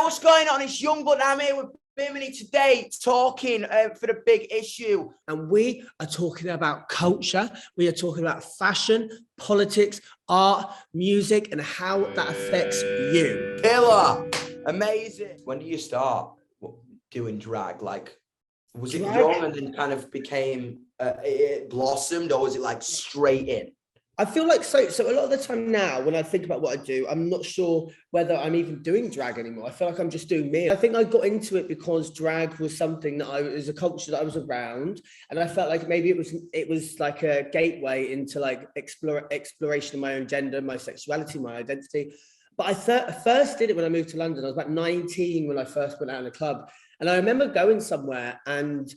what's going on? It's Yungblud. I'm here with Bimini today talking for the big issue. And we are talking about culture. We are talking about fashion, politics, art, music, and how that affects you. Killer. Amazing. When do you start doing drag? Like, was it young and then kind of became, it blossomed, or was it like straight in? I feel like so a lot of the time now when I think about what I do, I'm not sure whether I'm even doing drag anymore. I feel like I'm just doing me. I think I got into it because drag was something that was a culture that I was around, and I felt like maybe it was like a gateway into like exploration of my own gender, my sexuality, my identity. But I first did it when I moved to London. I was about 19 when I first went out in a club, and I remember going somewhere and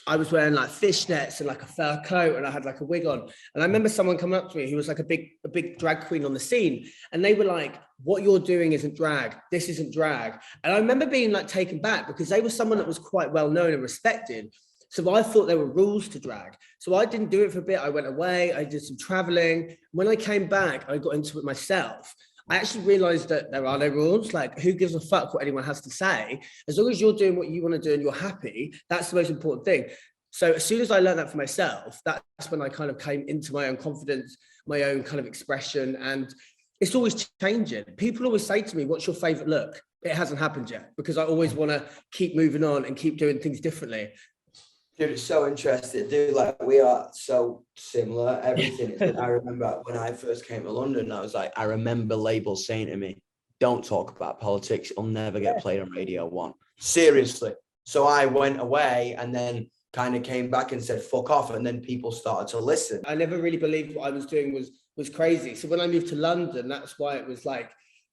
I was wearing like fishnets and like a fur coat, and I had like a wig on. And I remember someone coming up to me who was like a big drag queen on the scene. And they were like, what you're doing isn't drag. This isn't drag. And I remember being like taken back because they were someone that was quite well known and respected. So I thought there were rules to drag. So I didn't do it for a bit. I went away, I did some traveling. When I came back, I got into it myself. I actually realized that there are no rules. Like, who gives a fuck what anyone has to say? As long as you're doing what you want to do and you're happy, that's the most important thing. So as soon as I learned that for myself, that's when I kind of came into my own confidence, my own kind of expression. And it's always changing. People always say to me, what's your favorite look? It hasn't happened yet, because I always want to keep moving on and keep doing things differently. Dude, it's so interesting, dude. Like, we are so similar. Everything is. I remember when I first came to London, I remember labels saying to me, don't talk about politics. It'll never get played on Radio 1. Seriously. So I went away and then kind of came back and said, fuck off. And then people started to listen. I never really believed what I was doing was crazy. So when I moved to London, that's why it was like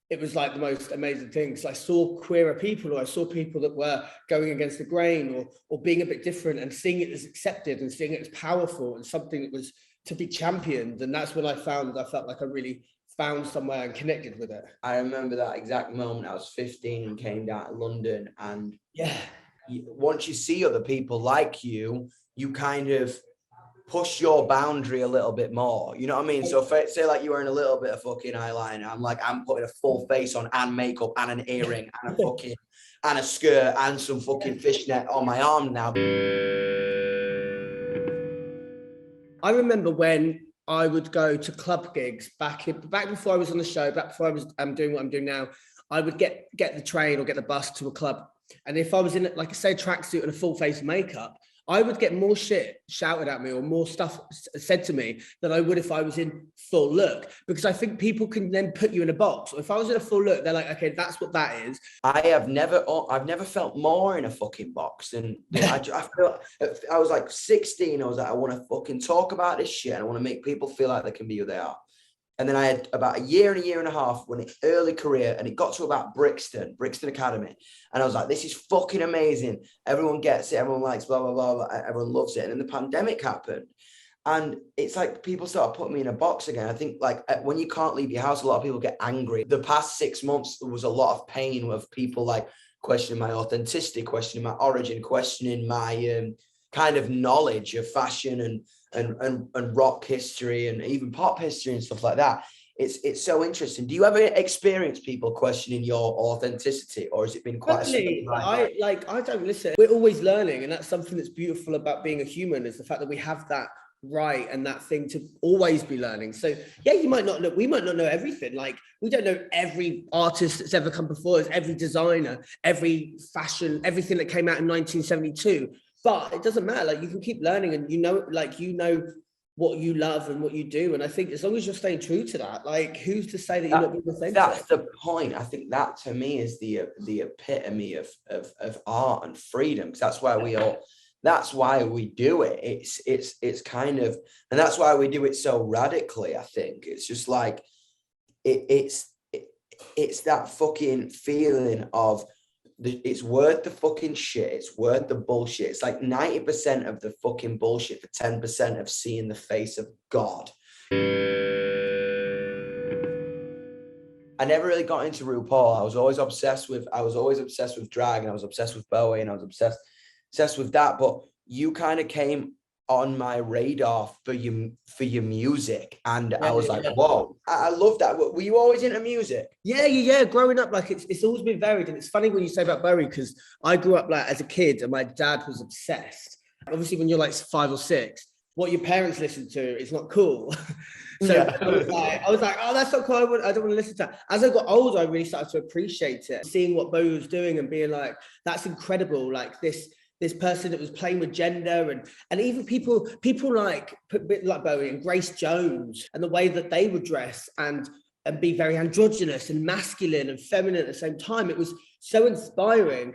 the most amazing thing. Because I saw queerer people, or I saw people that were going against the grain or being a bit different, and seeing it as accepted and seeing it as powerful and something that was to be championed. And that's when I felt like I really found somewhere and connected with it. I remember that exact moment. I was 15 and came down to London, and once you see other people like you, you kind of push your boundary a little bit more, you know what I mean? So if, say like you were in a little bit of fucking eyeliner, I'm putting a full face on and makeup and an earring and a fucking and a skirt and some fucking fishnet on my arm now. I remember when I would go to club gigs back before I was on the show, back before I was doing what I'm doing now. I would get the train or get the bus to a club, and if I was in, like, say, a tracksuit and a full face of makeup, I would get more shit shouted at me or more stuff said to me than I would if I was in full look, because I think people can then put you in a box. Or if I was in a full look, they're like, okay, that's what that is. I've never felt more in a fucking box than I felt. I was like 16. I was like, I want to fucking talk about this shit. I want to make people feel like they can be who they are. And then I had about a year and a half when it's early career, and it got to about Brixton Academy. And I was like, this is fucking amazing. Everyone gets it. Everyone likes blah, blah, blah, blah. Everyone loves it. And then the pandemic happened. And it's like people started putting me in a box again. I think like when you can't leave your house, a lot of people get angry. The past 6 months, there was a lot of pain of people like questioning my authenticity, questioning my origin, questioning my kind of knowledge of fashion and rock history and even pop history and stuff like that. It's so interesting. Do you ever experience people questioning your authenticity, or has it been quite I don't listen. We're always learning, and that's something that's beautiful about being a human, is the fact that we have that right and that thing to always be learning. So yeah, we might not know everything. Like, we don't know every artist that's ever come before us, every designer, every fashion, everything that came out in 1972. But it doesn't matter. Like, you can keep learning, and you know what you love and what you do. And I think as long as you're staying true to that, like, who's to say that you're not being authentic? That's the point. I think that to me is the epitome of art and freedom. Because that's why we do it. It's kind of, and that's why we do it so radically. I think it's just like it's that fucking feeling of it's worth the fucking shit. It's worth the bullshit. It's like 90% of the fucking bullshit for 10% of seeing the face of God. I never really got into RuPaul. I was always obsessed with drag, and I was obsessed with Bowie, and I was obsessed with that. But you kind of came on my radar for your music, and I was like, yeah. whoa, I love that. Were you always into music? Yeah. Growing up, like it's always been varied, and it's funny when you say about Bowie because I grew up like as a kid, and my dad was obsessed. Obviously, when you're like 5 or 6, what your parents listen to is not cool. So Yeah. I was like, oh, that's not cool. I don't want to listen to that. As I got older, I really started to appreciate it, seeing what Bowie was doing and being like, that's incredible. Like this person that was playing with gender and even people like Bowie and Grace Jones and the way that they would dress and be very androgynous and masculine and feminine at the same time. It was so inspiring.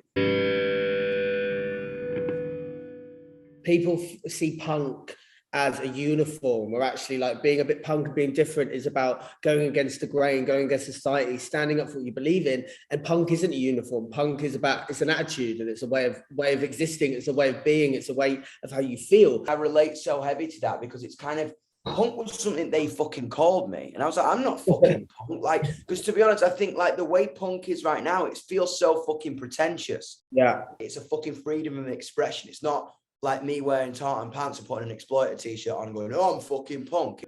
People see punk as a uniform, or actually like being a bit punk and being different is about going against the grain, going against society, standing up for what you believe in. And punk isn't a uniform. Punk is it's an attitude, and it's a way of existing. It's a way of being. It's a way of how you feel. I relate so heavy to that because it's kind of, punk was something they fucking called me, and I was like, I'm not fucking punk. Like, because to be honest, I think like the way punk is right now, it feels so fucking pretentious. Yeah, it's a fucking freedom of expression. It's not like me wearing tartan pants and putting an Exploiter t-shirt on and going, oh, I'm fucking punk.